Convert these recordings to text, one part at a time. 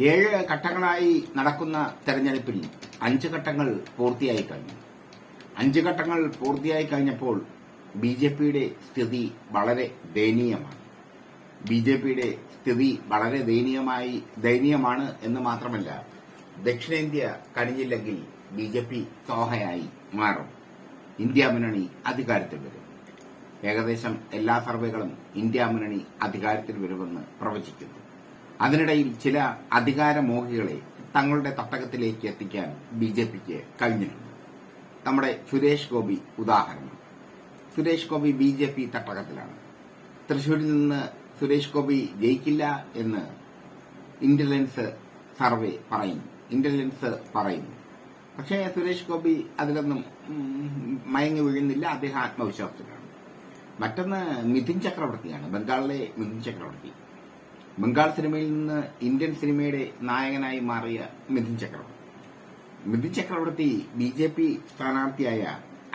7 ഘട്ടങ്ങളായി നടക്കുന്ന തെരഞ്ഞെടുപ്പിൽ 5 ഘട്ടങ്ങൾ പൂർത്തിയായി കഴിഞ്ഞു. 5 ഘട്ടങ്ങൾ പൂർത്തിയായി കഴിഞ്ഞപ്പോൾ ബിജെപിയുടെ സ്ഥിതി വളരെ ദയനീയമാണ്. ബിജെപിയുടെ സ്ഥിതി വളരെ ദയനീയമാണ് എന്ന് മാത്രമല്ല, ദക്ഷിണേന്ത്യ കഴിഞ്ഞില്ലെങ്കിൽ ബിജെപി സോഹയായി മാറും. ഇന്ത്യ മുന്നണി അധികാരത്തിൽ വരും. ഏകദേശം എല്ലാ സർവേകളും ഇന്ത്യ മുന്നണി അധികാരത്തിൽ വരുമെന്ന് പ്രവചിക്കുന്നു. അതിനിടയിൽ ചില അധികാരമോഹികളെ തങ്ങളുടെ തട്ടകത്തിലേക്ക് എത്തിക്കാൻ ബിജെപിക്ക് കഴിഞ്ഞിട്ടുണ്ട്. നമ്മുടെ സുരേഷ് ഗോപി ഉദാഹരണം. സുരേഷ് ഗോപി ബിജെപി തട്ടകത്തിലാണ്. തൃശൂരിൽ നിന്ന് സുരേഷ് ഗോപി ജയിക്കില്ല എന്ന് ഇന്റലിജൻസ് പറയുന്നു. പക്ഷേ സുരേഷ് ഗോപി അതിലൊന്നും മയങ്ങി വീഴുന്നില്ല. അദ്ദേഹം ആത്മവിശ്വാസത്തിലാണ്. മറ്റൊന്ന് മിഥുൻ ചക്രവർത്തിയാണ്. ബംഗാളിലെ മിഥുൻ ചക്രവർത്തി. ബംഗാൾ സിനിമയിൽ നിന്ന് ഇന്ത്യൻ സിനിമയുടെ നായകനായി മാറിയ മിഥുൻ ചക്രവർത്തി ബിജെപി സ്ഥാനാർത്ഥിയായ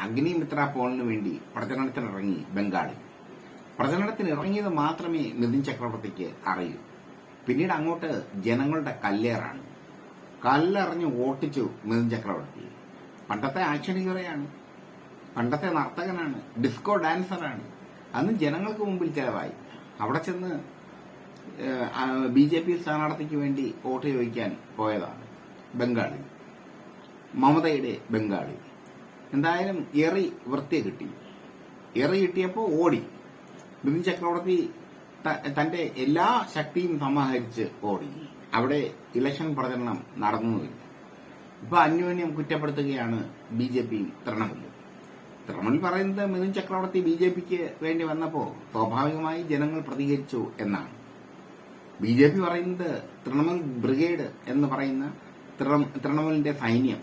അഗ്നിമിത്ര പോളിന് വേണ്ടി പ്രചരണത്തിനിറങ്ങി. ബംഗാളിൽ പ്രചരണത്തിനിറങ്ങിയത് മാത്രമേ മിഥുൻ ചക്രവർത്തിക്ക് അറിയൂ. പിന്നീട് അങ്ങോട്ട് ജനങ്ങളുടെ കല്ലേറാണ്. കല്ലെറിഞ്ഞ് ഓട്ടിച്ചു മിഥുൻ ചക്രവർത്തി. പണ്ടത്തെ ആക്ഷൻ ഹീറോയാണ്, പണ്ടത്തെ നർത്തകനാണ്, ഡിസ്കോ ഡാൻസറാണ്. അന്ന് ജനങ്ങൾക്ക് മുമ്പിൽ ചെലവായി. അവിടെ ചെന്ന് ബിജെപി സ്ഥാനാർത്ഥിക്ക് വേണ്ടി വോട്ട് ചോദിക്കാൻ പോയതാണ് ബംഗാളിൽ, മമതയുടെ ബംഗാളിൽ. എന്തായാലും എറി വൃത്തി കിട്ടി. എറി കിട്ടിയപ്പോൾ ഓടി. മിഥുൻ ചക്രവർത്തി തന്റെ എല്ലാ ശക്തിയും സമാഹരിച്ച് ഓടി. അവിടെ ഇലക്ഷൻ പ്രചരണം നടന്നുമില്ല. ഇപ്പൊ അന്യോന്യം കുറ്റപ്പെടുത്തുകയാണ് ബിജെപിയും തൃണമൂലും. തൃണമൂൽ പറയുന്നത് മിഥുൻ ചക്രവർത്തി ബിജെപിക്ക് വേണ്ടി വന്നപ്പോൾ സ്വാഭാവികമായി ജനങ്ങൾ പ്രതികരിച്ചു എന്നാണ്. ബിജെപി പറയുന്നത് തൃണമൂൽ ബ്രിഗേഡ് എന്ന് പറയുന്ന തൃണമൂലിന്റെ സൈന്യം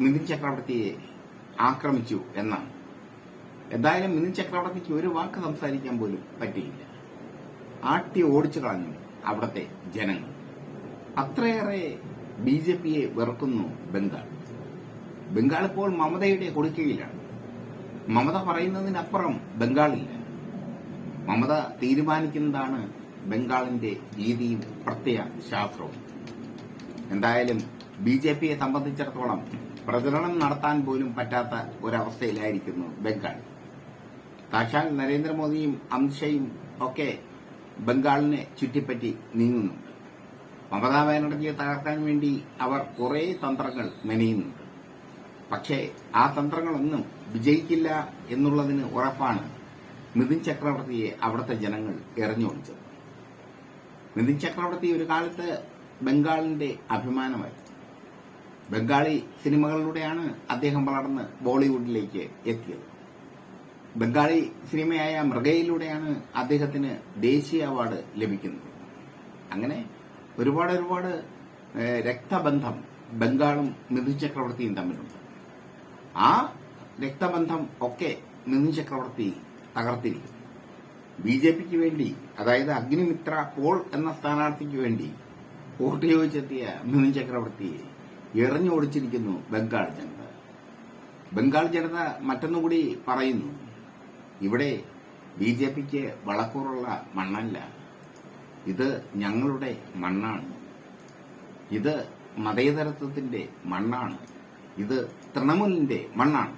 മിഥുൻ ചക്രവർത്തിയെ ആക്രമിച്ചു എന്നാണ്. എന്തായാലും മിഥുൻ ചക്രവർത്തിക്ക് ഒരു വാക്ക് സംസാരിക്കാൻ പോലും പറ്റിയില്ല. ആട്ടി ഓടിച്ചു കളഞ്ഞു അവിടുത്തെ ജനങ്ങൾ. അത്രയേറെ ബിജെപിയെ വെറുക്കുന്നു ബംഗാൾ ഇപ്പോൾ മമതയുടെ കൊടുക്കയിലാണ്. മമത പറയുന്നതിനപ്പുറം ബംഗാളില്ല. മമത തീരുമാനിക്കുന്നതാണ് ബംഗാളിന്റെ രീതിയും പ്രത്യയ ശാസ്ത്രവും. എന്തായാലും ബിജെപിയെ സംബന്ധിച്ചിടത്തോളം പ്രചരണം നടത്താൻ പോലും പറ്റാത്ത ഒരവസ്ഥയിലായിരിക്കുന്നു ബംഗാൾ. സാക്ഷാൽ നരേന്ദ്രമോദിയും അമിത്ഷയും ഒക്കെ ബംഗാളിനെ ചുറ്റിപ്പറ്റി നീങ്ങുന്നുണ്ട്. മമതാ ബാനർജിയെ തകർക്കാൻ വേണ്ടി അവർ കുറെ തന്ത്രങ്ങൾ മെനയുന്നുണ്ട്. പക്ഷേ ആ തന്ത്രങ്ങളൊന്നും വിജയിക്കില്ല എന്നുള്ളതിന് ഉറപ്പാണ് മിഥുൻ ചക്രവർത്തിയെ അവിടുത്തെ ജനങ്ങൾ എറിഞ്ഞോടിച്ചത്. മിഥുൻ ചക്രവർത്തി ഒരു കാലത്ത് ബംഗാളിന്റെ അഭിമാനമായി. ബംഗാളി സിനിമകളിലൂടെയാണ് അദ്ദേഹം വളർന്ന് ബോളിവുഡിലേക്ക് എത്തിയത്. ബംഗാളി സിനിമയായ മൃഗയിലൂടെയാണ് അദ്ദേഹത്തിന് ദേശീയ അവാർഡ് ലഭിക്കുന്നത്. അങ്ങനെ ഒരുപാട് രക്തബന്ധം ബംഗാളും മിഥുൻ ചക്രവർത്തിയും തമ്മിലുണ്ട്. ആ രക്തബന്ധം ഒക്കെ മിഥുൻ ചക്രവർത്തി തകർത്തിരിക്കും. ബിജെപിക്ക് വേണ്ടി, അതായത് അഗ്നിമിത്ര പോൾ എന്ന സ്ഥാനാർത്ഥിക്ക് വേണ്ടി വോട്ട് ചോദിച്ചെത്തിയ മിഥുൻ ചക്രവർത്തിയെ എറിഞ്ഞോടിച്ചിരിക്കുന്നു ബംഗാൾ ജനത. മറ്റൊന്നുകൂടി പറയുന്നു, ഇവിടെ ബിജെപിക്ക് വളക്കൂറുള്ള മണ്ണല്ല, ഇത് ഞങ്ങളുടെ മണ്ണാണ്, ഇത് മതേതരത്വത്തിന്റെ മണ്ണാണ്, ഇത് തൃണമൂലിന്റെ മണ്ണാണ്.